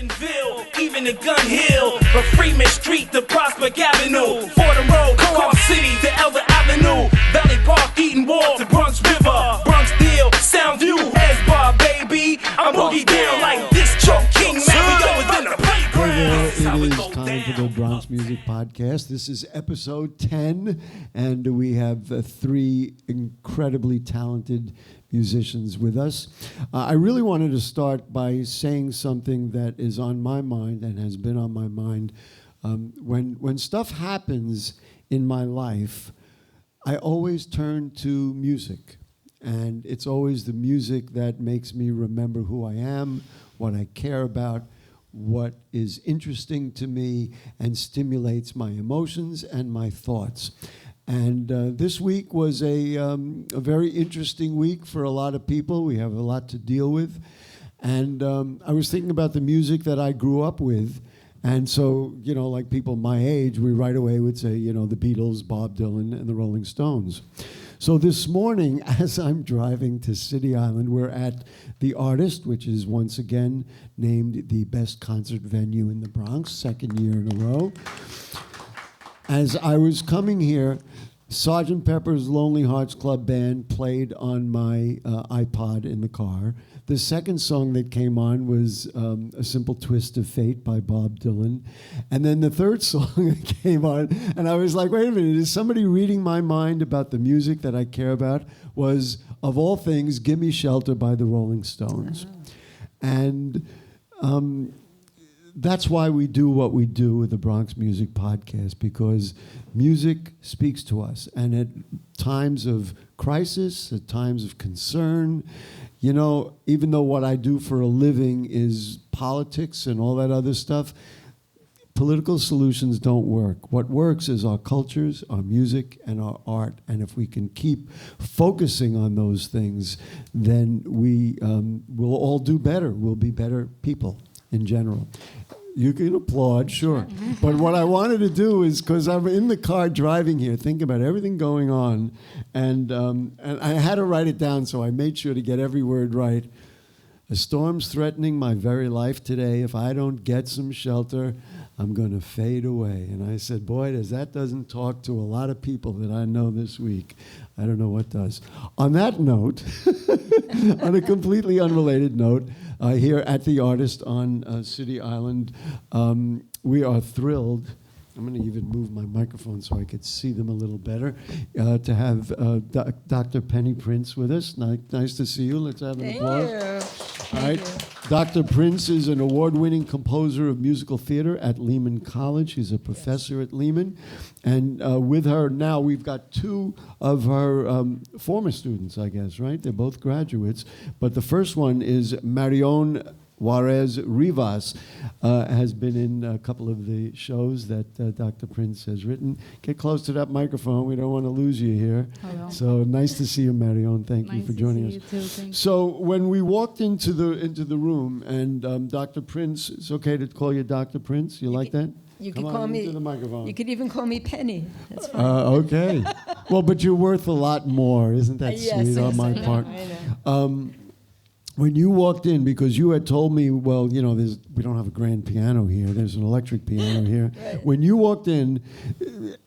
Pleasantville, even the Gun Hill, from Freeman Street to Prospect Avenue, Fordham Road, Cobb City to Elder Avenue, Valley Park, Eaton Wall to Bronx River, Bronx Deal, Soundview, S-Bar, baby. I'm boogie down like this Choke King, Mario is in the playground. It is time for the Bronx Music Podcast. This is episode 10, and we have three incredibly talented musicians with us. I really wanted to start by saying something that is on my mind and has been on my mind. When stuff happens in my life, I always turn to music. And it's always the music that makes me remember who I am, what I care about, what is interesting to me, and stimulates my emotions and my thoughts. And this week was a very interesting week for a lot of people. We have a lot to deal with. And I was thinking about the music that I grew up with. And so, you know, like people my age, we right away would say, you know, the Beatles, Bob Dylan, and the Rolling Stones. So this morning, as I'm driving to City Island, we're at The Artist, which is once again named the best concert venue in the Bronx, second year in a row. As I was coming here, Sgt. Pepper's Lonely Hearts Club Band played on my iPod in the car. The second song that came on was A Simple Twist of Fate by Bob Dylan. And then the third song that came on, and I was like, wait a minute, is somebody reading my mind about the music that I care about? Was, of all things, Gimme Shelter by the Rolling Stones. And that's why we do what we do with the Bronx Music Podcast, because music speaks to us. And at times of crisis, at times of concern, you know, even though what I do for a living is politics and all that other stuff, political solutions don't work. What works is our cultures, our music, and our art. And if we can keep focusing on those things, then we will all do better. We'll be better people in general. You can applaud, sure. But what I wanted to do is, because I'm in the car driving here, thinking about everything going on, and I had to write it down, so I made sure to get every word right. A storm's threatening my very life today. If I don't get some shelter, I'm going to fade away. And I said, boy, that doesn't talk to a lot of people that I know this week. I don't know what does. On that note, on a completely unrelated note, here at The Artist on City Island, we are thrilled. I'm going to even move my microphone so I could see them a little better, to have Dr. Penny Prince with us. Nice to see you. Let's have an applause. All right. Dr. Prince is an award-winning composer of musical theater at Lehman College. He's a professor at Lehman. And with her now, we've got two of her former students, I guess, right? They're both graduates. But the first one is Marion Juarez Rivas, has been in a couple of the shows that Dr. Prince has written. Get close to that microphone. We don't want to lose you here. Hello. So nice to see you, Marion. Thank you for joining us. Nice to see you too. Thank you. So when we walked into the room, and Dr. Prince, it's okay to call you Dr. Prince? You like that? You Come could on call me. into the microphone. You could even call me Penny. That's fine. Okay. Well, but you're worth a lot more. Isn't that sweet on my part? I know. When you walked in, because you had told me, well, you know, we don't have a grand piano here. There's an electric piano here. Right. When you walked in,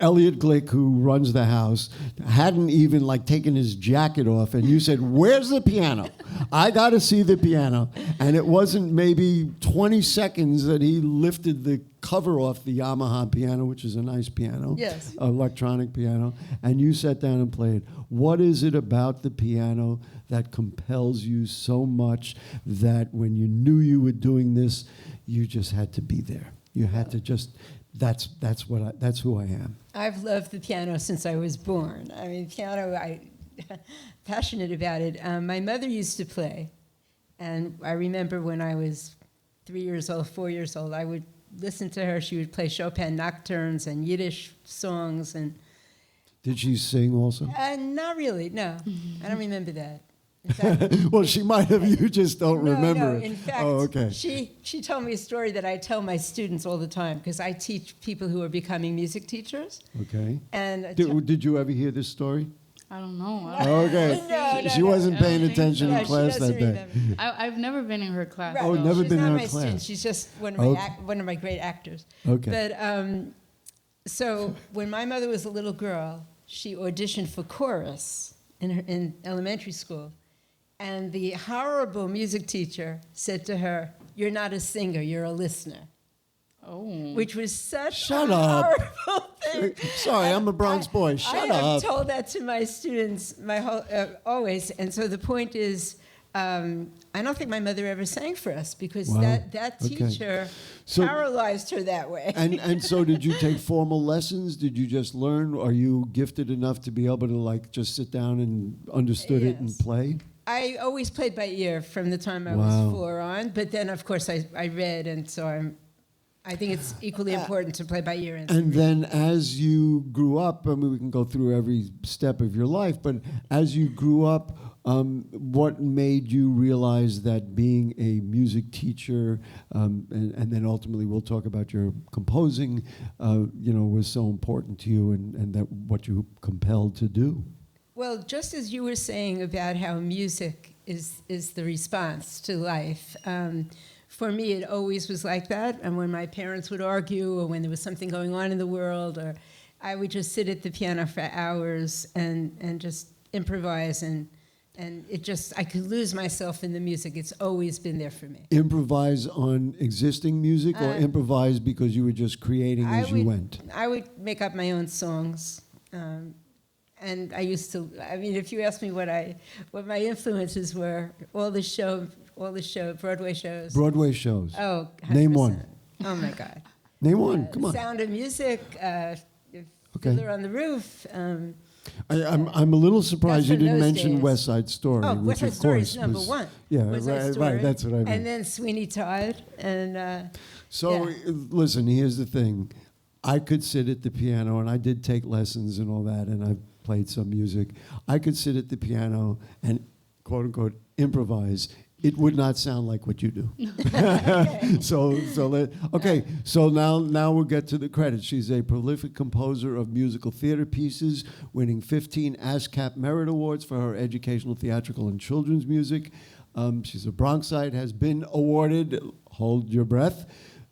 Elliot Glick, who runs the house, hadn't even taken his jacket off, and you said, "Where's the piano? I got to see the piano." And it wasn't maybe 20 seconds that he lifted the cover off the Yamaha piano, which is a nice piano, Yes, electronic piano, and you sat down and played. What is it about the piano that compels you so much that when you knew you were doing this, you just had to be there? You had to just. That's who I am. I've loved the piano since I was born. I mean, piano, passionate about it. My mother used to play, and I remember when I was 3 years old, 4 years old, I would listen to her. She would play Chopin nocturnes and Yiddish songs. And did she sing also? Not really, no. I don't remember that. Well, she might have. You just don't remember it. In fact, okay. She told me a story that I tell my students all the time, because I teach people who are becoming music teachers. Okay. And Did you ever hear this story? I don't know. Okay. No, She wasn't I don't paying think attention so. in class that day. Remember. I've never been in her class. Right. Oh, though. never She's been not in her my class. student. She's just one of my Okay. one of my great actors. Okay. But so when my mother was a little girl, she auditioned for chorus in elementary school, and the horrible music teacher said to her, "You're not a singer. You're a listener." Oh. Which was such Shut a up. horrible thing. Sorry, I'm a Bronx boy. Shut I up. have told that to my students my whole always, and so the point is, I don't think my mother ever sang for us because Wow. that Okay. teacher So- paralyzed her that way. And so did you take formal lessons? Did you just learn? Are you gifted enough to be able to like just sit down and understood it and Yes. play? I always played by ear from the time I Wow. was 4 on, but then of course I read, and so I think it's equally important to play by ear. And then as you grew up, I mean, we can go through every step of your life, but as you grew up, what made you realize that being a music teacher, and then ultimately we'll talk about your composing, was so important to you and that what you compelled to do? Well, just as you were saying about how music is the response to life, for me it always was like that. And when my parents would argue or when there was something going on in the world, or I would just sit at the piano for hours and just improvise, and it just, I could lose myself in the music. It's always been there for me. Improvise on existing music or improvise because you were just creating as you went? I would make up my own songs. And I used to, I mean, if you ask me what my influences were, all the Broadway shows. Broadway shows. Oh, 100%. Name one. Oh my God. Name one. Come on. Sound of Music, Okay. Fiddler on the Roof. I'm a little surprised That's you from didn't those mention days. West Side Story. Oh, which West Side of Story course is number was- one. Yeah, West Side right, Story. right. That's what I mean. And then Sweeney Todd. And So yeah. listen, here's the thing. I could sit at the piano, and I did take lessons and all that, and I've played some music. I could sit at the piano and quote unquote improvise. It would not sound like what you do. So now we'll get to the credits. She's a prolific composer of musical theater pieces, winning 15 ASCAP Merit Awards for her educational, theatrical, and children's music. She's a Bronxite, has been awarded, hold your breath,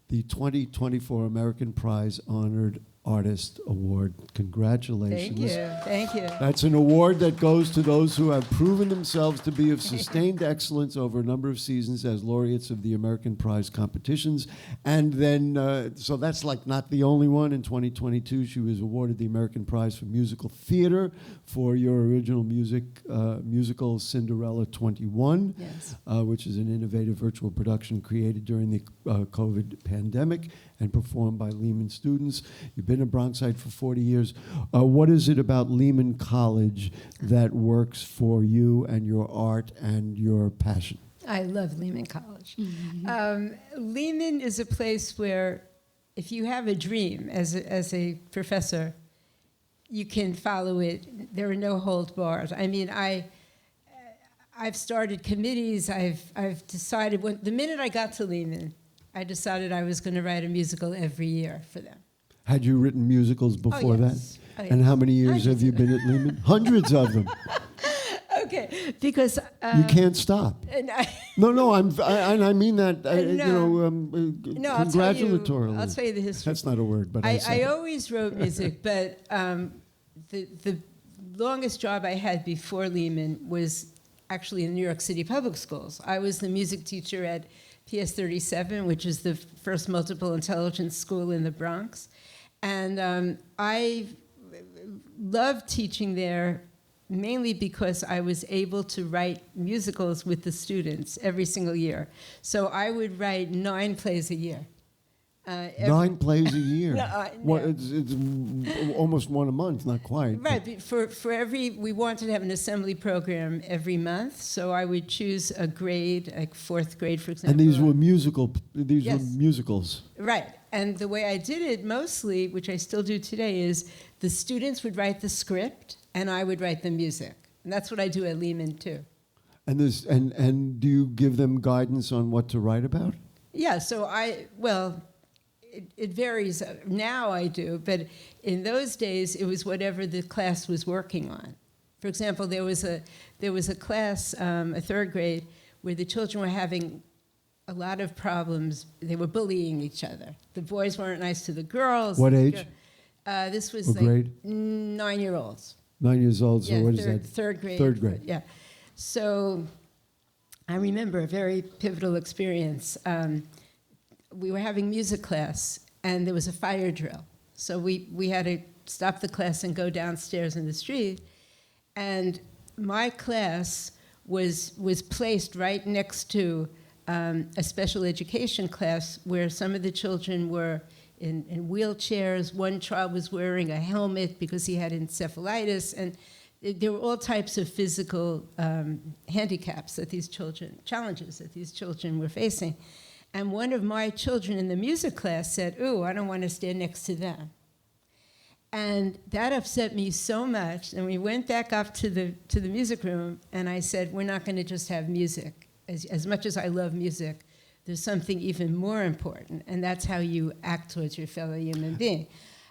the 2024 American Prize Honored Artist Award. Congratulations. Thank you. That's an award that goes to those who have proven themselves to be of sustained excellence over a number of seasons as laureates of the American Prize competitions. And then, so that's like not the only one. In 2022, she was awarded the American Prize for Musical Theater for your original musical Cinderella 21, Yes. which is an innovative virtual production created during the COVID pandemic and performed by Lehman students. You've been a Bronxite for 40 years. What is it about Lehman College that works for you and your art and your passion? I love Lehman College. Lehman is a place where if you have a dream as a professor, you can follow it. There are no hold bars. I mean, I've started committees. I've decided, the minute I got to Lehman, I decided I was going to write a musical every year for them. Had you written musicals before yes. that? Oh, And yes. how many years Hundreds have you of been at Lehman? Hundreds of them. Okay, because You can't stop. and I, No, I mean that, no, congratulatorily. I'll tell you the history. That's not a word, but I said I it. always wrote music, but the longest job I had before Lehman was actually in New York City public schools. I was the music teacher at PS 37, which is the first multiple intelligence school in the Bronx. And I loved teaching there mainly because I was able to write musicals with the students every single year. So I would write 9 plays a year. 9 plays a year. No, What, no. it's almost one a month, not quite. Right, for every, we wanted to have an assembly program every month, so I would choose a grade, like 4th grade, for example. And these were Yes. were musicals. Right, and the way I did it mostly, which I still do today, is the students would write the script, and I would write the music. And that's what I do at Lehman, too. And do you give them guidance on what to write about? Yeah, so it varies. Now I do, but in those days, it was whatever the class was working on. For example, there was a class, a third grade, where the children were having a lot of problems. They were bullying each other. The boys weren't nice to the girls. What age? This was What like grade? 9-year-olds. 9 years old, so Yeah, what is third, that? Third grade. Third grade. Yeah. So I remember a very pivotal experience. We were having music class, and there was a fire drill. So we had to stop the class and go downstairs in the street. And my class was placed right next to a special education class where some of the children were in wheelchairs. One child was wearing a helmet because he had encephalitis, and there were all types of physical handicaps that these children, challenges that these children were facing. And one of my children in the music class said, "Ooh, I don't want to stand next to them." And that upset me so much. And we went back up to the music room, and I said, "We're not going to just have music. As much as I love music, there's something even more important, and that's how you act towards your fellow human being."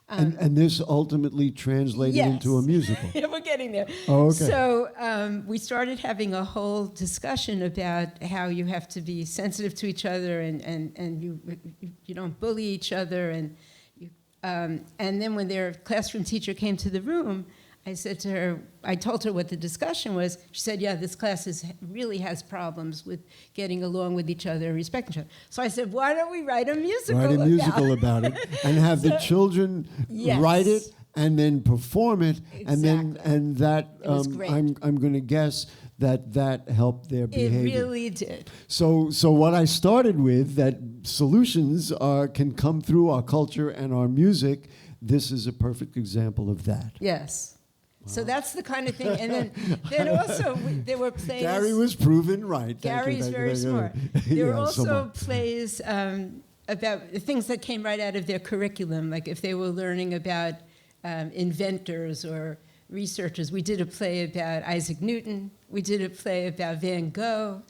And this ultimately translated Yes. into a musical. Yeah, we're getting there. Oh, okay. So we started having a whole discussion about how you have to be sensitive to each other, and you don't bully each other, and then when their classroom teacher came to the room, I told her what the discussion was. She said, "Yeah, this class really has problems with getting along with each other, respecting each other." So I said, "Why don't we write a musical Write a musical about it, and have the children Yes. write it and then perform it, Exactly. and that It was great. I'm going to guess that helped their It behavior. really did. So what I started with, that solutions can come through our culture and our music. This is a perfect example of that. Yes. So that's the kind of thing. And then also there were plays. Gary was proven right. Thank you, Gary's thank you, very thank you. smart. There were Yeah, so also much. plays about things that came right out of their curriculum, like if they were learning about inventors or researchers. We did a play about Isaac Newton. We did a play about Van Gogh.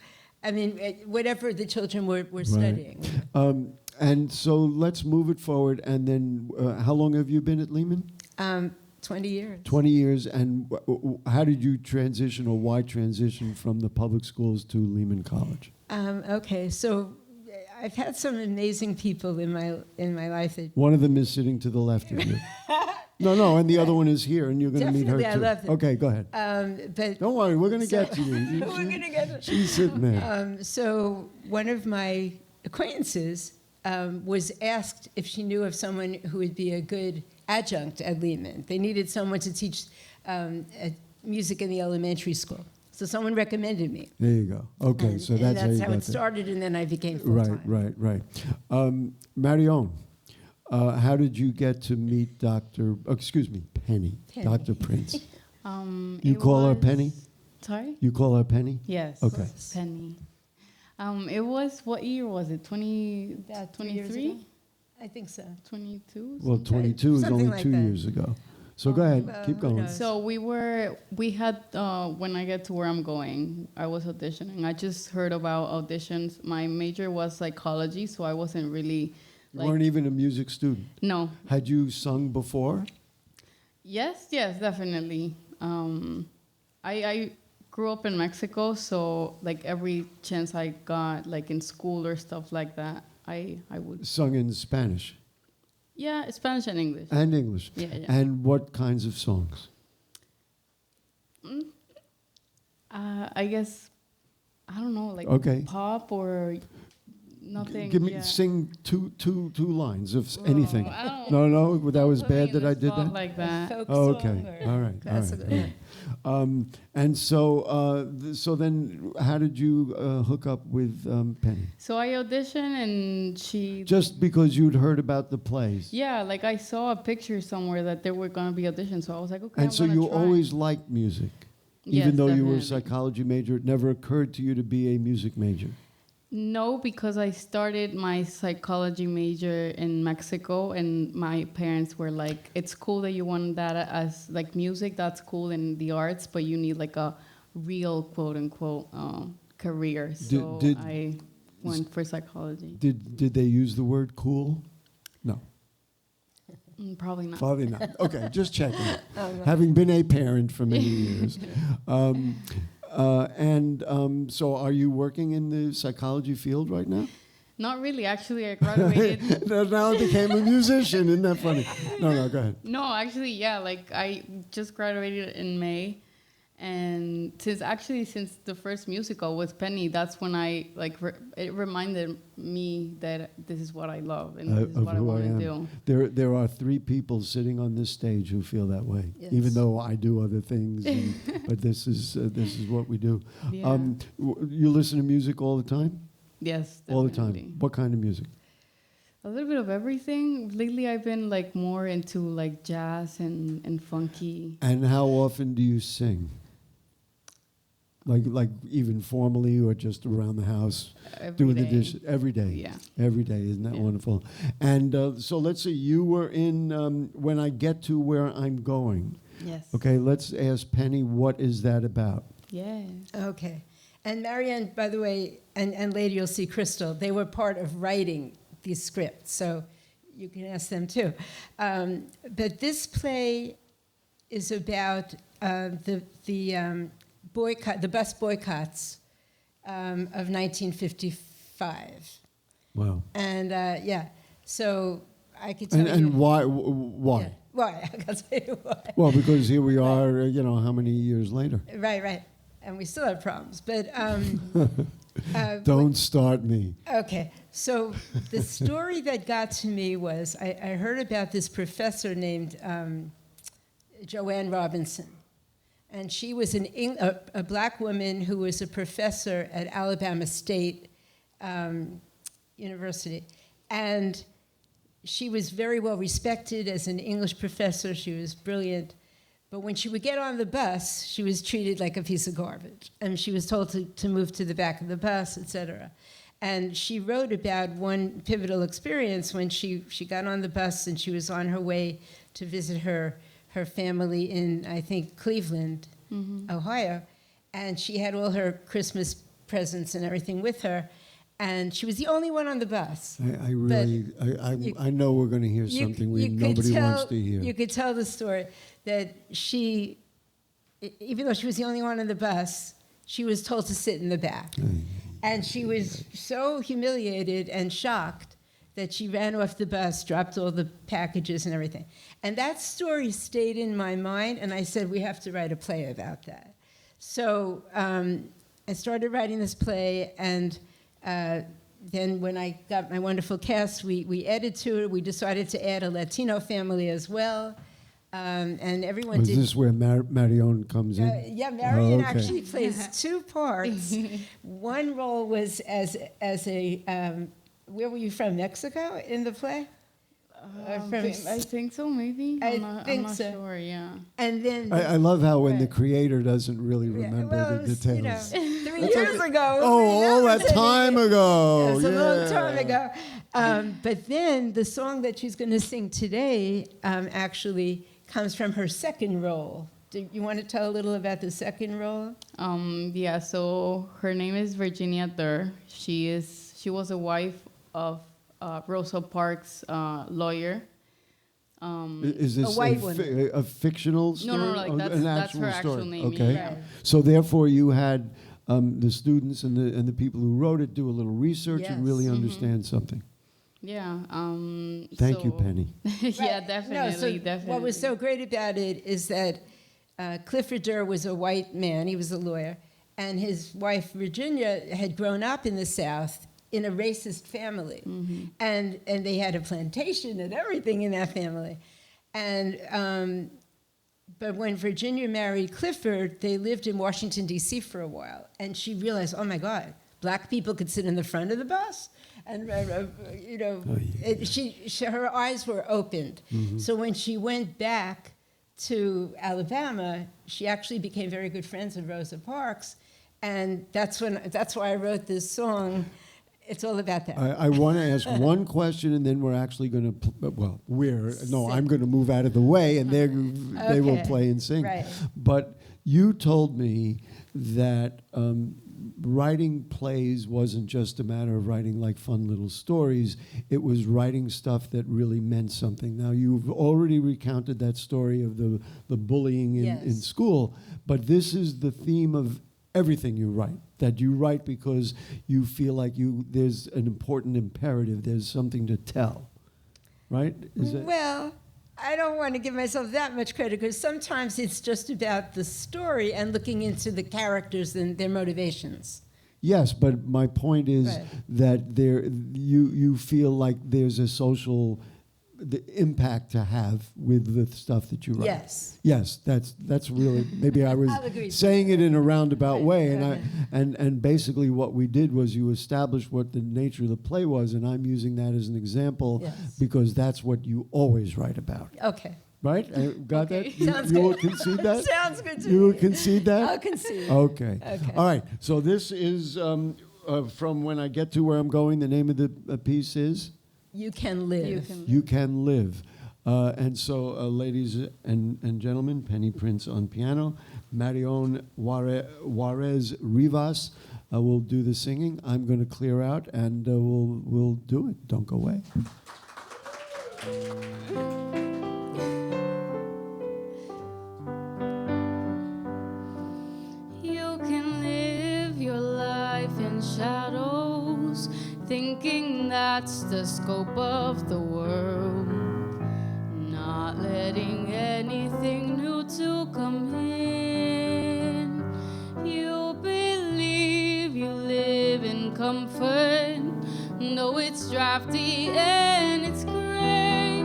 I mean, whatever the children were studying. And so let's move it forward. And then how long have you been at Lehman? 20 years. 20 years. And how did you transition, or why transition from the public schools to Lehman College? Okay, so I've had some amazing people in my life. One of them is sitting to the left of you. No, and the other one is here, and you're going to meet her too. Definitely, I love them. Okay, go ahead. But Don't worry, we're going to get to you. we're going to get to She's sitting there. So one of my acquaintances was asked if she knew of someone who would be a good adjunct at Lehman. They needed someone to teach music in the elementary school. So someone recommended me. There you go. Okay, And- so and that's how you how got it there. started, and then I became full-time. Right. Marion, how did you get to meet Penny, Penny. Dr. Prince? You It call her was- Penny? Sorry? You call her Penny? Yes. Okay. Penny. It was, what year was it? 20, Yeah, 3 years 23? ago. I think so. 22? Well, 22 is Something only like 2 that. years ago. So go ahead, well, keep who going. knows? So we had, when I get to where I'm going, I was auditioning. I just heard about auditions. My major was psychology, so I wasn't really You weren't even a music student. No. Had you sung before? Yes, definitely. I grew up in Mexico, so like every chance I got, like in school or stuff like that, I would. Sung in Spanish Yeah, Spanish and English. and English. Yeah. And what kinds of songs? I guess, I don't know, like Okay. pop or nothing. Give me, yeah. sing two lines of anything. I don't- No, that was Put me bad in that the I did spot that. like that. Folk Oh, song okay. or All right. classical. And so then how did you hook up with Penny? So I auditioned and she. Just because you'd heard about the plays. Yeah, like I saw a picture somewhere that there were gonna be auditions, so I was like, okay. And I'm so gonna you try. always liked music? Yes, Even though you were a definitely. psychology major, it never occurred to you to be a music major? No, because I started my psychology major in Mexico, and my parents were like, "It's cool that you want that as like music. That's cool in the arts, but you need like a real quote unquote career." So Did- I went for psychology. Did they use the word cool? No. Probably not. Probably not. Okay, just checking. Having been a parent for many years. So are you working in the psychology field right now? Not really. Actually, I graduated. Now I became a musician. Isn't that funny? No, go ahead. No, actually, yeah. Like I just graduated in May, and since the first musical with Penny, that's when I it reminded me that this is what I love and this is what I want to do. There are 3 people sitting on this stage who feel that way, yes. even though I do other things. But this is what we do. Yeah. You listen to music all the time? Yes, definitely. All the time. What kind of music? A little bit of everything. Lately, I've been more into jazz and funky. And how often do you sing? Like even formally or just around the house, doing the dishes every day. Yeah, every day. Isn't that wonderful? And so let's say you were in When I Get to Where I'm Going. Yes. Okay, let's ask Penny, what is that about? Yeah. Okay. And Marion, by the way, and later you'll see Chrystal, they were part of writing these scripts, so you can ask them too. But this play is about the bus boycotts of 1955. Wow. And so I could tell you. And why? Why? Yeah. Why? I can tell you why. Well, because here we are, how many years later? Right. And we still have problems, but Don't start me. okay. So the story that got to me was I heard about this professor named Joanne Robinson, and she was a black woman who was a professor at Alabama State University, and she was very well respected as an English professor. She was brilliant. But when she would get on the bus, she was treated like a piece of garbage. And she was told to move to the back of the bus, etc. And she wrote about one pivotal experience when she got on the bus and she was on her way to visit her family in, I think, Cleveland, Ohio. And she had all her Christmas presents and everything with her. And she was the only one on the bus. I know we're going to hear something nobody wants to hear. You could tell the story that she, even though she was the only one on the bus, she was told to sit in the back. And she was so humiliated and shocked that she ran off the bus, dropped all the packages and everything. And that story stayed in my mind, and I said, we have to write a play about that. So I started writing this play, and then when I got my wonderful cast, we added to it. We decided to add a Latino family as well. And everyone did. Is this where Marion comes in? Yeah, Marion okay. actually plays 2 parts. One role was as a, where were you from, Mexico, in the play? I think so, maybe. I'm not so. Sure, yeah. And then I love how when the creator doesn't really remember the details. 3 years ago. All that time ago. It was a long time ago. But then the song that she's going to sing today actually comes from her second role. Do you want to tell a little about the second role? Yeah, so her name is Virginia Durr. She was a wife of Rosa Parks' lawyer. Is this a fictional story? No, that's her actual name. Okay. Right. So therefore you had the students and the people who wrote it do a little research and really understand something. Yeah. Thank you, Penny. Yeah, definitely. What was so great about it is that Clifford Durr was a white man. He was a lawyer. And his wife, Virginia, had grown up in the South in a racist family. And they had a plantation and everything in that family. And but when Virginia married Clifford, they lived in Washington, D.C. for a while. And she realized, oh, my God, black people could sit in the front of the bus. And, her eyes were opened. So when she went back to Alabama, she actually became very good friends with Rosa Parks. And that's why I wrote this song. It's all about that. I want to ask one question, and then we're actually going to, I'm going to move out of the way, and they will play and sing. Right. But you told me that writing plays wasn't just a matter of writing like fun little stories. It was writing stuff that really meant something. Now, you've already recounted that story of the bullying in school, but this is the theme of everything you write, that you write because you feel like there's an important imperative, there's something to tell, right? Well, I don't want to give myself that much credit because sometimes it's just about the story and looking into the characters and their motivations. Yes, but my point is that you feel like there's a social impact to have with the stuff that you write. Yes, that's really, maybe I was saying it in a roundabout way, and basically what we did was you established what the nature of the play was, and I'm using that as an example because that's what you always write about. Okay. Right? Got that? You Sounds good. will concede that? Sounds good to me. You will concede that? I'll concede. Okay. All right. So this is from When I Get to Where I'm Going. The name of the piece is? You Can Live. You Can Live. And so, ladies and gentlemen, Penny Prince on piano, Marion Juarez Rivas will do the singing. I'm going to clear out, and we'll do it. Don't go away. You can live your life in shadows, thinking that's the scope of the world, not letting anything new to come in. You believe you live in comfort, though it's drafty and it's gray,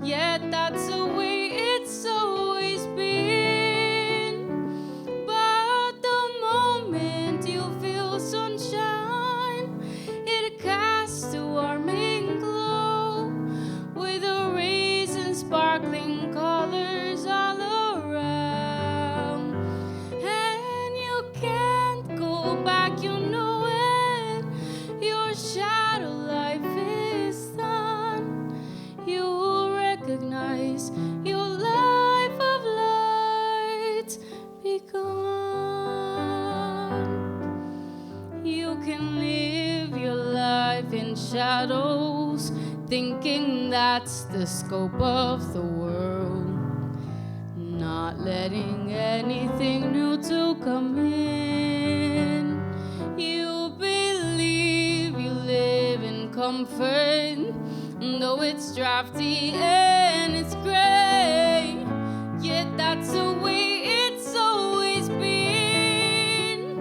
yet that's the way it's always been. But the moment you feel sunshine, it casts a warming glow with a rays and sparkling colors all around. And you can't go back, you know it. Your shadow life is done. You will recognize your life of light begun. You can live your life in shadows, thinking that's the scope of the world, not letting anything new to come in. You believe you live in comfort, though it's drafty and it's gray, yet that's the way it's always been.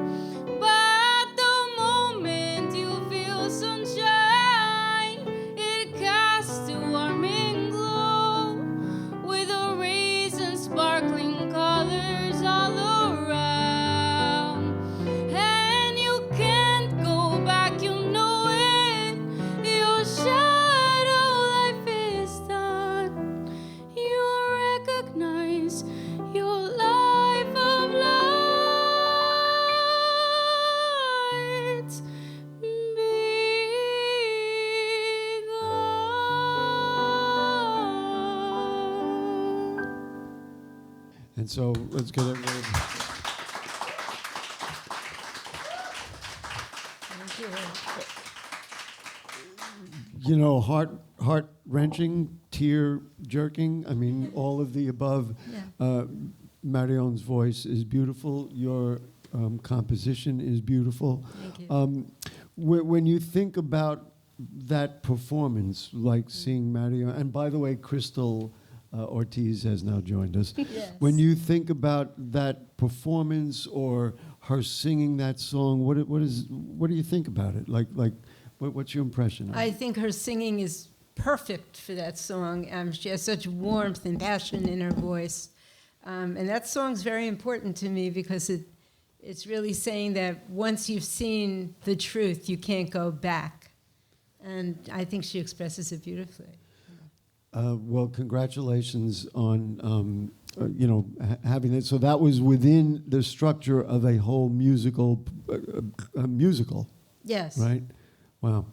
But the moment you feel sunshine, it casts a warming glow with a rays and sparkling colors all around. And you can't go back, you know it. Your shadow life is done. You recognize your life of light begun. And so let's get it. Thank you. You know, heart-wrenching, tear-jerking. I mean, all of the above. Marion's voice is beautiful. Your composition is beautiful. Thank you. When you think about that performance, like seeing Marion, and by the way, Chrystal Ortiz has now joined us. Yes. When you think about that performance or her singing that song, what do you think about it? What's your impression of it? I think her singing is perfect for that song. She has such warmth and passion in her voice. And that song's very important to me because it's really saying that once you've seen the truth, you can't go back. And I think she expresses it beautifully. Well, congratulations on having it. So that was within the structure of a whole musical. Yes. Right? Wow.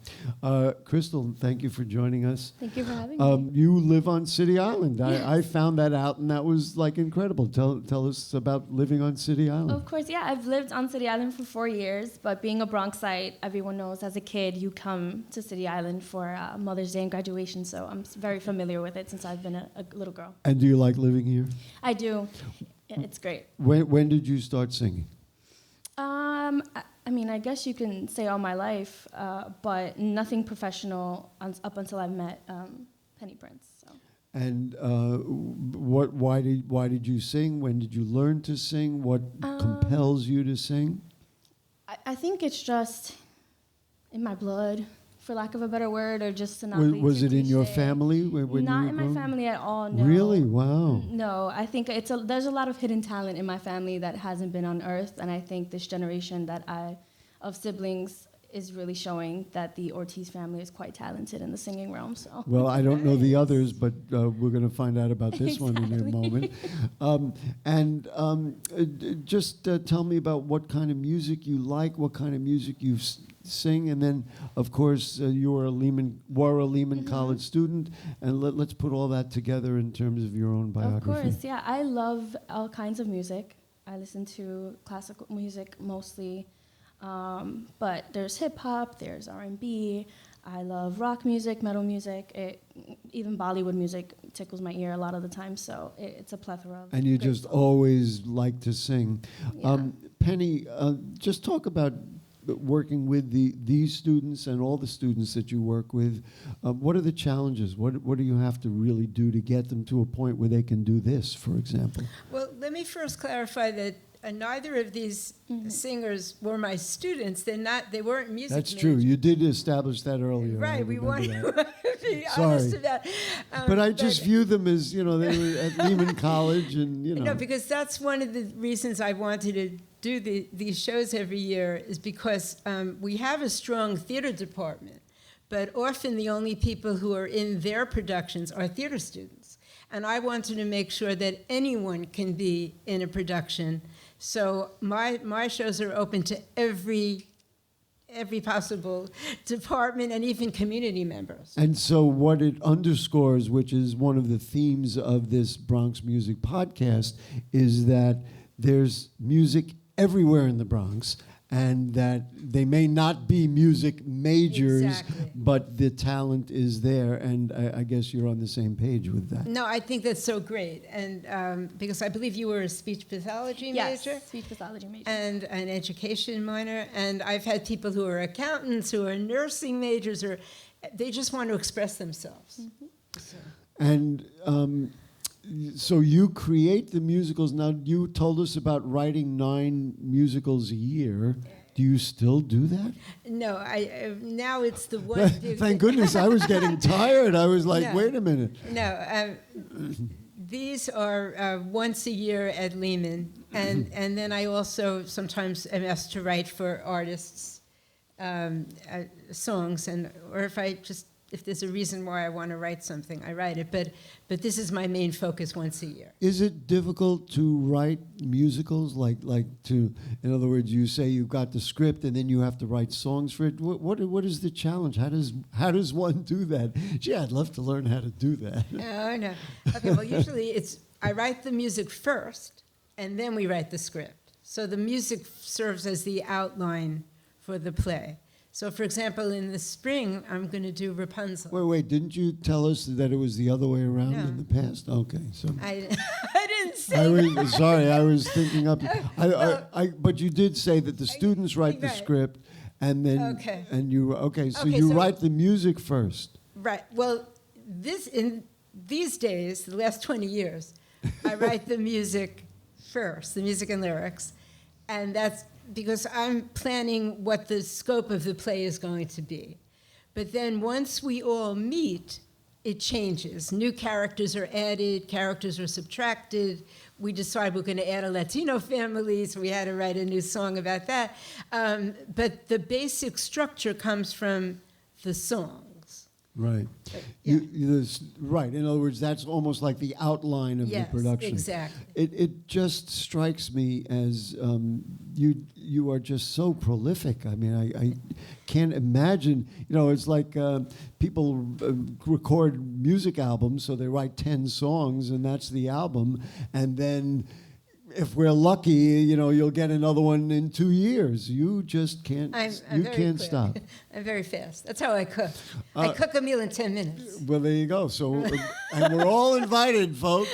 Krystal, thank you for joining us. Thank you for having me. You live on City Island. I found that out, and that was like incredible. Tell us about living on City Island. Of course, yeah. I've lived on City Island for 4 years, but being a Bronxite, everyone knows as a kid you come to City Island for Mother's Day and graduation, so I'm very familiar with it since I've been a little girl. And do you like living here? I do. It's great. When did you start singing? I mean, I guess you can say all my life, but nothing professional up until I met Penny Prince. So. And why did you sing? When did you learn to sing? What compels you to sing? I think it's just in my blood, for lack of a better word, or just to not be Was too it in your cliche. family? When Not you were in my growing? family at all, no. Really? Wow. No, I think there's a lot of hidden talent in my family that hasn't been unearthed, and I think this generation of siblings is really showing that the Ortiz family is quite talented in the singing realm. So. Well, I don't know the others, but we're going to find out about this one in a moment. Just tell me about what kind of music you like, what kind of music you sing, and then, of course, you were a Lehman College student, and let's put all that together in terms of your own biography. Of course, yeah. I love all kinds of music. I listen to classical music mostly. But there's hip hop, there's R&B. I love rock music, metal music. Even Bollywood music tickles my ear a lot of the time. So it's a plethora. And you just always like to sing. Yeah. Penny, just talk about working with these students and all the students that you work with. What are the challenges? What do you have to really do to get them to a point where they can do this, for example? Well, let me first clarify that neither of these singers were my students. They weren't music That's true. majors. You did establish that earlier. I Right, we want remember to be Sorry. honest about. But I just view them as, they were at Lehman College and, No, because that's one of the reasons I wanted to do these shows every year is because we have a strong theater department, but often the only people who are in their productions are theater students. And I wanted to make sure that anyone can be in a production. So my shows are open to every possible department and even community members. And so what it underscores, which is one of the themes of this Bronx Music Podcast, is that there's music everywhere in the Bronx, and that they may not be music majors, Exactly. but the talent is there, and I guess you're on the same page with that. No, I think that's so great. And because I believe you were a speech pathology Yes, major. speech pathology major. And an education minor, and I've had people who are accountants, who are nursing majors, or they just want to express themselves. So. And so you create the musicals. Now, you told us about writing 9 musicals a year. Do you still do that? No, now it's the one. Thank goodness, I was getting tired. I was like, No. wait a minute. No, these are once a year at Lehman, and then I also sometimes am asked to write for artists songs, or if there's a reason why I want to write something, I write it. But this is my main focus once a year. Is it difficult to write musicals? In other words, you say you've got the script and then you have to write songs for it. What is the challenge? How does one do that? Gee, I'd love to learn how to do that. No. Okay, well, usually I write the music first, and then we write the script. So the music serves as the outline for the play. So, for example, in the spring, I'm going to do Rapunzel. Wait, didn't you tell us that it was the other way around No. in the past? Okay, so... I didn't say that. Sorry, I was thinking up... but you did say that the students write the Right. script, and then... Okay. And you... Okay, so Okay, you so- write the music first. Right. Well, in these days, the last 20 years, I write the music first, the music and lyrics, and that's because I'm planning what the scope of the play is going to be. But then once we all meet, it changes. New characters are added, characters are subtracted. We decide we're going to add a Latino family, so we had to write a new song about that. But the basic structure comes from the songs. Right. Right. In other words, that's almost like the outline of the production. Exactly. It just strikes me as you are just so prolific. I mean, I can't imagine. It's like people record music albums, so they write 10 songs, and that's the album, and then, if we're lucky, you'll get another one in 2 years. You just can't. You can't stop. I'm very fast. That's how I cook. I cook a meal in 10 minutes. Well, there you go. So, and we're all invited, folks.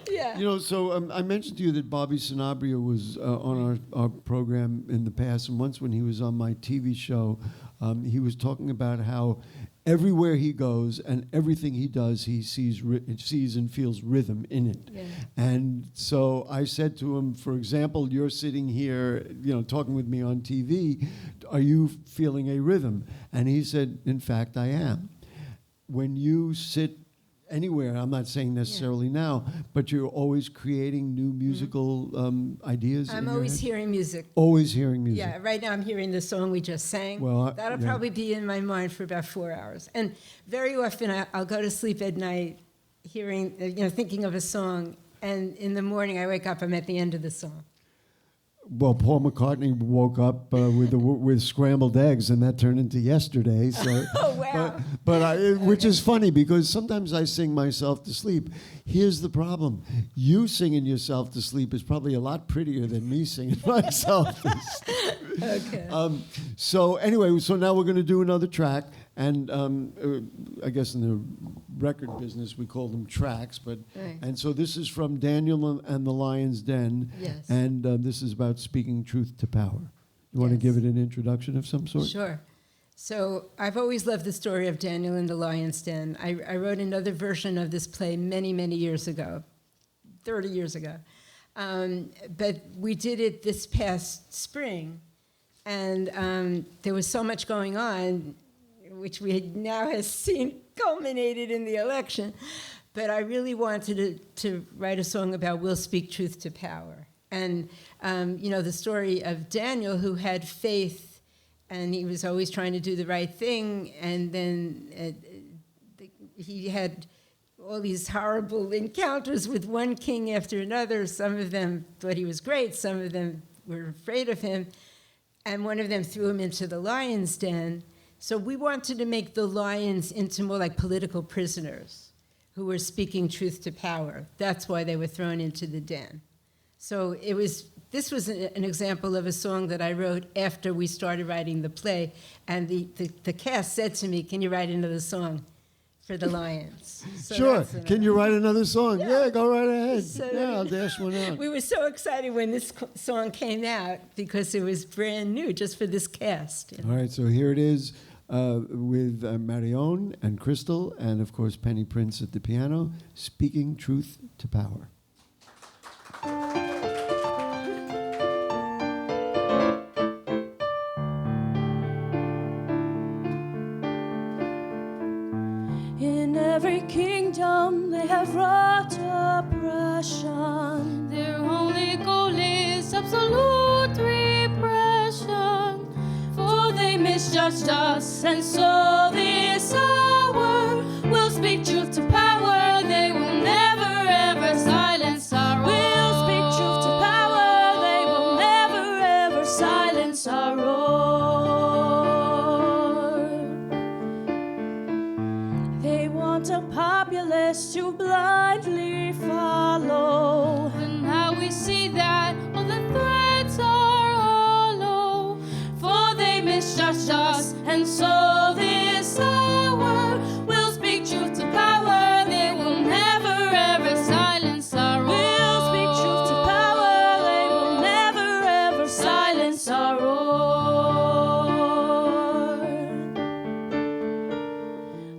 Yeah. So I mentioned to you that Bobby Sanabria was on our program in the past, and once when he was on my TV show, he was talking about how everywhere he goes and everything he does, he sees and feels rhythm in it. Yeah. And so I said to him, for example, you're sitting here, talking with me on TV. Are you feeling a rhythm? And he said, in fact, I am. When you sit anywhere, I'm not saying necessarily now, but you're always creating new musical ideas. I'm always hearing music. Always hearing music. Yeah, right now I'm hearing the song we just sang. Well, that'll probably be in my mind for about 4 hours. And very often I'll go to sleep at night hearing, thinking of a song, and in the morning I wake up, I'm at the end of the song. Well, Paul McCartney woke up with scrambled eggs, and that turned into Yesterday. So, Oh, wow. Which is funny because sometimes I sing myself to sleep. Here's the problem: you singing yourself to sleep is probably a lot prettier than me singing myself to sleep. Okay. So anyway, so now we're going to do another track, and I guess in the record business we call them tracks, but Right. and so this is from Daniel and the Lion's Den, Yes. and this is about speaking truth to power. You want to Yes. give it an introduction of some sort? Sure. So I've always loved the story of Daniel in the Lion's Den. I wrote another version of this play many, many years ago, 30 years ago. But we did it this past spring, and there was so much going on, which we now have seen culminated in the election. But I really wanted to write a song about we'll speak truth to power. And, the story of Daniel, who had faith, and he was always trying to do the right thing, and then he had all these horrible encounters with one king after another. Some of them thought he was great, some of them were afraid of him, and one of them threw him into the lion's den. So we wanted to make the lions into more like political prisoners who were speaking truth to power. That's why they were thrown into the den. So this was an example of a song that I wrote after we started writing the play, and the cast said to me, "Can you write another song for the lions?" So Sure. Can you write another song? Yeah, go right ahead. So I'll dash one out. We were so excited when this song came out because it was brand new, just for this cast. All right, so here it is with Marion and Chrystal, and of course Penny Prince at the piano, speaking truth to power. In every kingdom they have wrought oppression. Their only goal is absolute repression. For they misjudged us, and so this hour will speak truth to power. They will never ever silence our roar. Will speak truth to power. They will never ever silence our roar. They want a populace to blindly follow. And now we see that all the threats are hollow. For they misjudged us, and so this hour will speak truth to power. They will never ever silence our roar. Will speak truth to power. They will never ever silence our roar.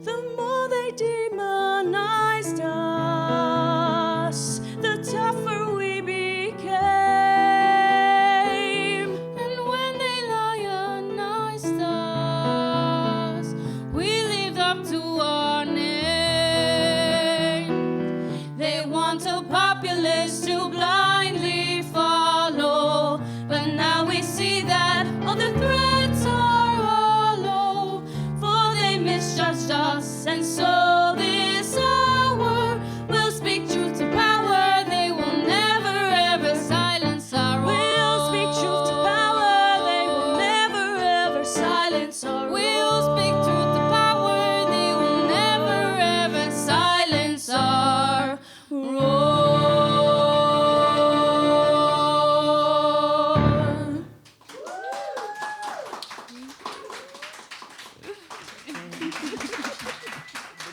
The more they demonized us, the tougher we became. And when they lionized us, we And so this hour will speak truth to power. They will never ever silence our roar. We'll speak truth to power. They will never ever silence our roar. We'll speak truth to power. They will never ever silence our roar.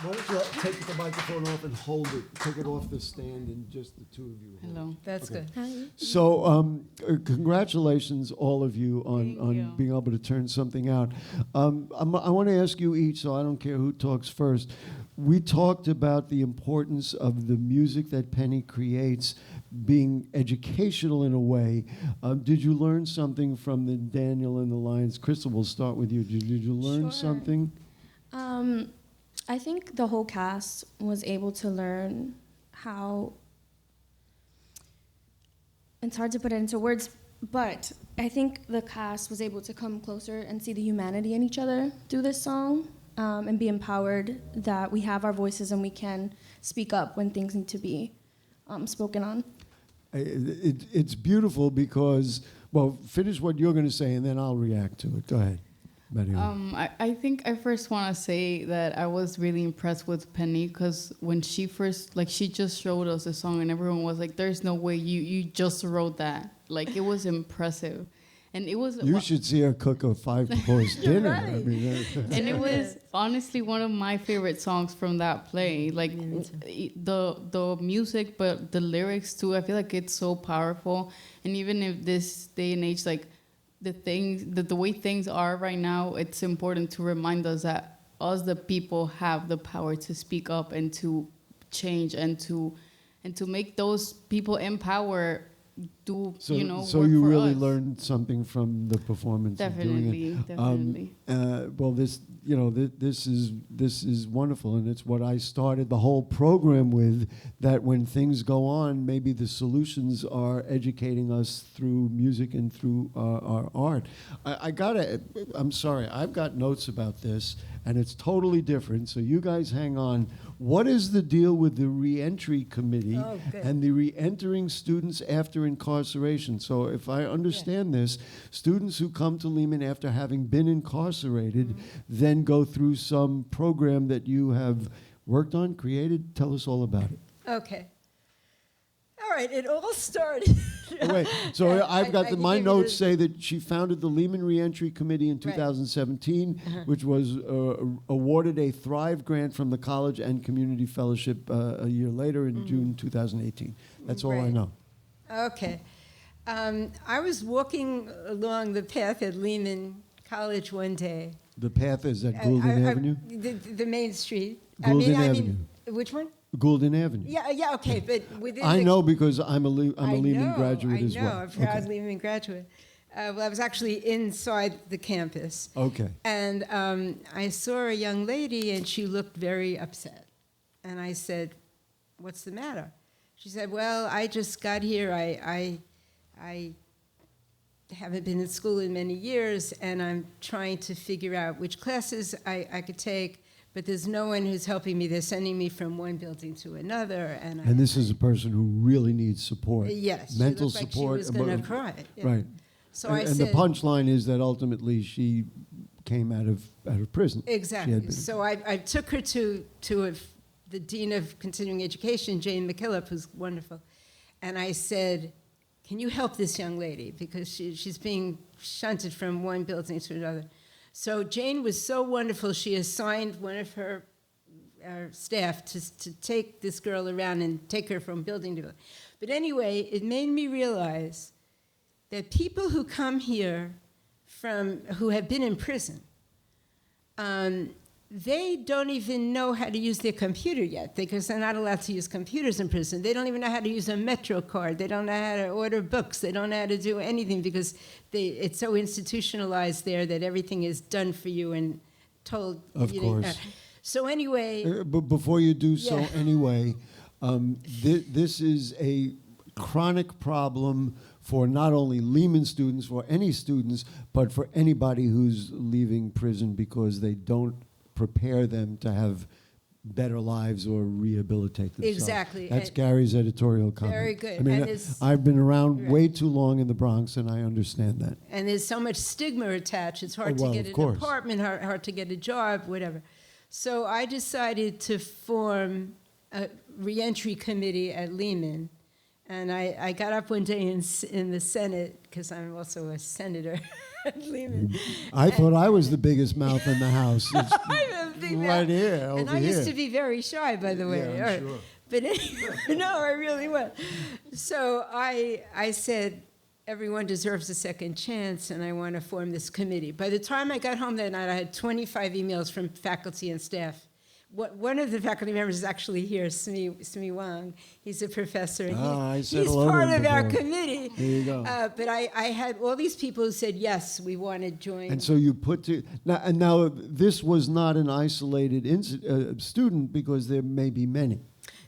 Why don't you take the microphone off and hold it? Take it off the stand and just the two of you. hold it. Hello. That's Okay. good. So, congratulations, all of you, Thank on you. being able to turn something out. I want to ask you each, so I don't care who talks first. We talked about the importance of the music that Penny creates being educational in a way. Did you learn something from the Daniel and the Lions? Krystal, we'll start with you. Did you learn Sure. something? I think the whole cast was able to learn how. It's hard to put it into words, but I think the cast was able to come closer and see the humanity in each other through this song, and be empowered that we have our voices and we can speak up when things need to be spoken on. It's beautiful because, well, finish what you're going to say and then I'll react to it. Go ahead, Marion. I think I first want to say that I was really impressed with Penny because when she first, like, she just showed us the song and everyone was like, there's no way you just wrote that. Like, it was impressive. And it was... You should see her cook a 5-course dinner. I right. mean, And it was honestly one of my favorite songs from that play. Like the music, but the lyrics too. I feel like it's so powerful. And even if this day and age, like the way things are right now, it's important to remind us that us, the people, have the power to speak up and to change and to make those people in power do, so work you for really us. learned something from the performance. Of doing it. Definitely. Well, this is wonderful, and it's what I started the whole program with. That when things go on, maybe the solutions are educating us through music and through our art. I'm sorry, I've got notes about this, and it's totally different. So you guys hang on. What is the deal with the reentry committee Oh, good. and the reentering students after incarceration? So if I understand this, students who come to Lehman after having been incarcerated then go through some program that you have worked on, created. Tell us all about it. Okay. All right, it all started. Oh, wait, so I've got I can my give you notes the- say that she founded the Lehman Reentry Committee in 2017, which was awarded a Thrive Grant from the College and Community Fellowship a year later in June 2018. That's all I Right. know. Okay. I was walking along the path at Lehman College one day. The path is at Goulden Avenue? The main street. Goulden Avenue. Which one? Goulden Avenue. Yeah, okay, but within I the- know because I'm a Lehman know, graduate as well. I know, a proud Lehman graduate. Well, I was actually inside the campus. Okay. And I saw a young lady, and she looked very upset. And I said, "What's the matter?" She said, "Well, I just got here. I haven't been in school in many years, and I'm trying to figure out which classes I could take, but there's no one who's helping me. They're sending me from one building to another." And this is a person who really needs support. Yes, she Mental looked like support. she was going to cry. Yeah. Right. So and, I and said, the punchline is that ultimately she came out of prison. She had exactly. been- So I took her to the Dean of Continuing Education, Jane McKillop, who's wonderful. And I said, "Can you help this young lady? Because she's being shunted from one building to another." So Jane was so wonderful, she assigned one of her staff to take this girl around and take her from building to building. But anyway, it made me realize that people who come here who have been in prison, they don't even know how to use their computer yet because they're not allowed to use computers in prison. They don't even know how to use a Metro card. They don't know how to order books. They don't know how to do anything because it's so institutionalized there that everything is done for you and told. Of course. So anyway, But before you do so, Yeah. anyway, this is a chronic problem for not only Lehman students, for any students, but for anybody who's leaving prison because they don't prepare them to have better lives or rehabilitate themselves. Exactly. That's And Gary's editorial comment. Very good. I mean, And it's- I've been around Right. way too long in the Bronx, and I understand that. And there's so much stigma attached. It's hard well, to get of an course. apartment, hard to get a job, whatever. So I decided to form a reentry committee at Lehman. And I got up one day in the Senate, because I'm also a senator at Lehman. I thought I was the biggest mouth in the house. It's I'm a big right mouth. here, And over I used here. to be very shy, by the way. Yeah, I'm All right. sure. But anyway, no, I really was. So I said, everyone deserves a second chance, and I want to form this committee. By the time I got home that night, I had 25 emails from faculty and staff. One of the faculty members is actually here, Smi Wang. He's a professor. And I said he's hello to part him of our before. committee. There you go. But I had all these people who said, yes, we want to join. And so you put to now this was not an isolated student, because there may be many.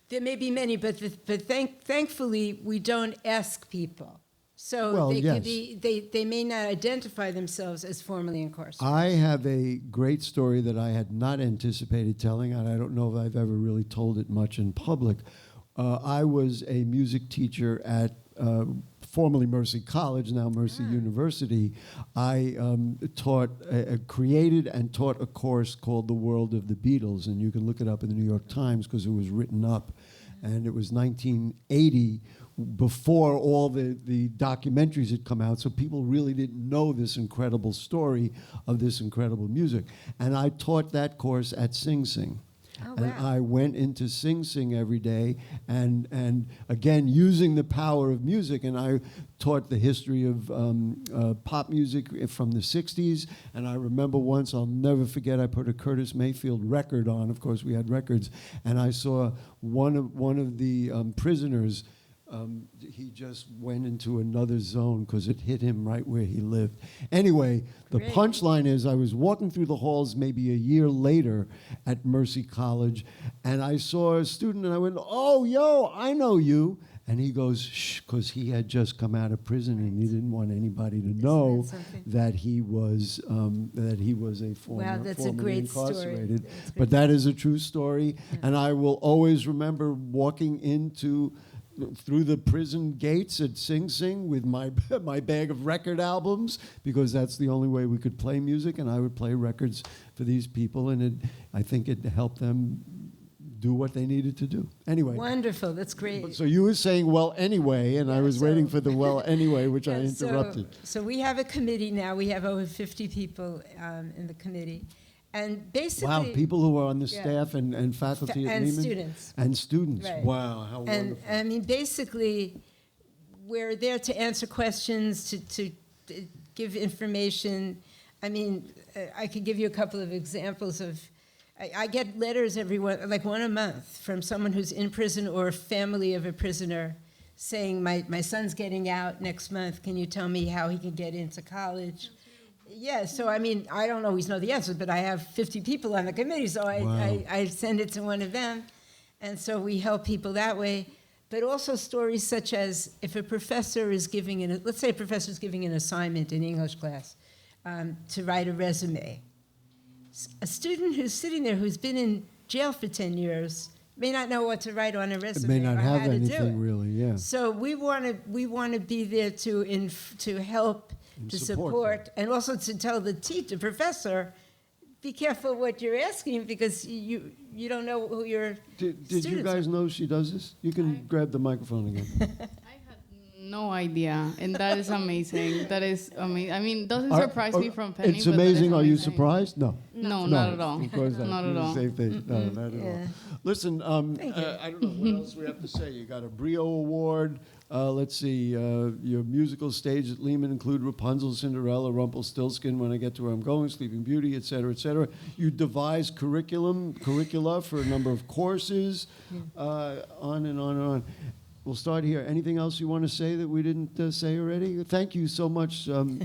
There may be many, but thankfully, we don't ask people. So Well, they yes. could be, they may not identify themselves as formerly incarcerated. I have a great story that I had not anticipated telling, and I don't know if I've ever really told it much in public. I was a music teacher at formerly Mercy College, now Mercy University. I created and taught a course called The World of the Beatles, and you can look it up in the New York Times because it was written up. And it was 1980, before all the documentaries had come out, so people really didn't know this incredible story of this incredible music. And I taught that course at Sing Sing. Oh, And wow. I went into Sing Sing every day, and again, using the power of music, and I taught the history of pop music from the 60s, and I remember once, I'll never forget, I put a Curtis Mayfield record on. Of course, we had records, and I saw one of the prisoners. He just went into another zone because it hit him right where he lived. Anyway, the Great. punchline is I was walking through the halls maybe a year later at Mercy College, and I saw a student, and I went, "Oh, yo, I know you." And he goes, "Shh," because he had just come out of prison, and he didn't want anybody to know something? that he was a former, that's a formerly great story. incarcerated. That's great. But that is a true story, and I will always remember walking through the prison gates at Sing Sing with my my bag of record albums, because that's the only way we could play music, and I would play records for these people, and I think it helped them do what they needed to do. Anyway, Wonderful, that's great. so you were saying, well, anyway, and I Yeah, was so- waiting for the well, anyway, which I Yeah, interrupted. So we have a committee now. We have over 50 people in the committee. And basically... Wow, people who are on the Yeah. staff and faculty at and Lehman? students. And students. Right. Wow, how And wonderful. I mean, basically, we're there to answer questions, to give information. I mean, I could give you a couple of examples of. I get letters like one a month, from someone who's in prison or a family of a prisoner, saying, "My son's getting out next month. Can you tell me how he can get into college?" Yeah, so I mean, I don't always know the answer, but I have 50 people on the committee, so Wow. I send it to one of them. And so we help people that way. But also stories such as if a professor is let's say a professor is giving an assignment in English class to write a resume. A student who's sitting there who's been in jail for 10 years may not know what to write on a It resume. may not or how have to do anything it. really, yeah. So we want to be there to help, And to support support, and also to tell the professor, be careful what you're asking, because you don't know who your Did students you guys know she does this? You can grab the microphone again. I had no idea, and that is amazing. That is amazing. I mean, doesn't Are- surprise me from Penny. It's but that is amazing. Are you surprised? No. No, not at all. Of course not. Not at all. Same thing. No, not at all. Yeah. Listen, Thank you. I don't know what else we have to say. You got a Brio Award. Let's see. Your musical stage at Lehman include Rapunzel, Cinderella, Rumpelstiltskin, When I Get to Where I'm Going, Sleeping Beauty, et cetera, et cetera. You devise curricula for a number of courses, on and on and on. we'll start here. Anything else you want to say that we didn't say already? Thank you so much. Thank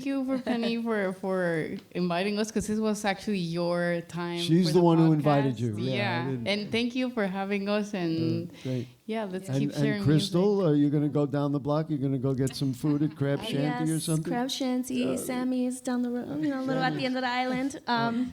you for Penny for inviting us, because this was actually your time. She's for the one who podcast. invited you. And thank you for having us. And great. let's keep sharing. And Krystal, are you going to go down the block? You're going to go get some food at Crab Shanty or something? Crab Shanty, Sammy's down the road, a little at the end of the island.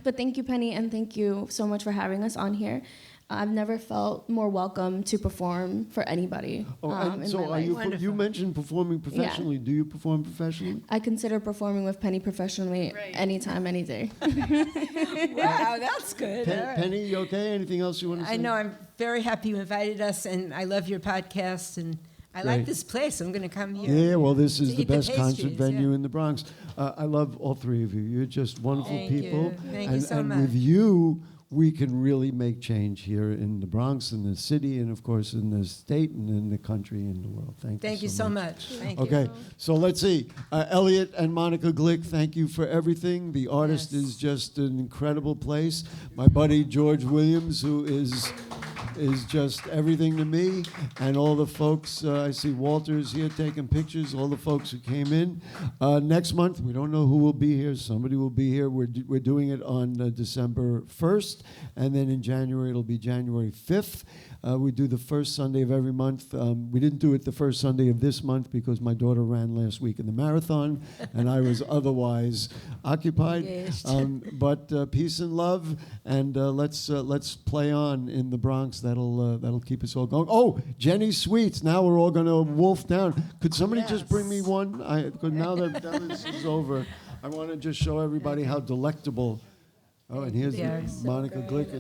But thank you, Penny, and thank you so much for having us on here. I've never felt more welcome to perform for anybody. And so are you mentioned performing professionally. Do you perform professionally? I consider performing with Penny professionally anytime, any day. Wow, that's good. Penny, you okay? Anything else you want to say? I know. I'm very happy you invited us, and I love your podcast, and I like this place. I'm going to come here. Yeah, well, this is the best concert pastries, venue in the Bronx. I love all three of you. You're just wonderful people. Thank you so much. And with you, we can really make change here in the Bronx, in the city, and of course in the state and in the country and the world. Thank you so much. Thank you. Okay, so let's see. Elliot and Monica Glick, thank you for everything. The Artist is just an incredible place. My buddy George Williams, who is just everything to me, and all the folks. I see Walter's here taking pictures, all the folks who came in. Next month, we don't know who will be here. Somebody will be here. We're doing it on December 1st, and then in January, it'll be January 5th. We do the first Sunday of every month. We didn't do it the first Sunday of this month because my daughter ran last week in the marathon, and I was otherwise occupied. But peace and love, and let's play on in the Bronx. That'll keep us all going. Oh, Jenny's Sweets. Now we're all going to wolf down. Could somebody just bring me one? Now that this is over, I want to just show everybody how delectable. Oh, and here's Monica Glick.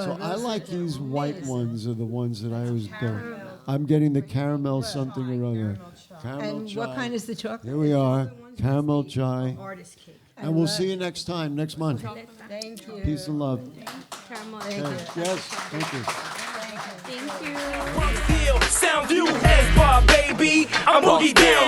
So I like these white ones are the ones that I always go. I'm getting the caramel something or other. Caramel chai. What kind is the chocolate? Here we are. Caramel chai. Artist cake. And we'll see you next time, next month. Thank you. Peace and love. Caramel. Yes, thank you. Thank you. Bronx deal, sound you, head bar, baby. I'm boogie down.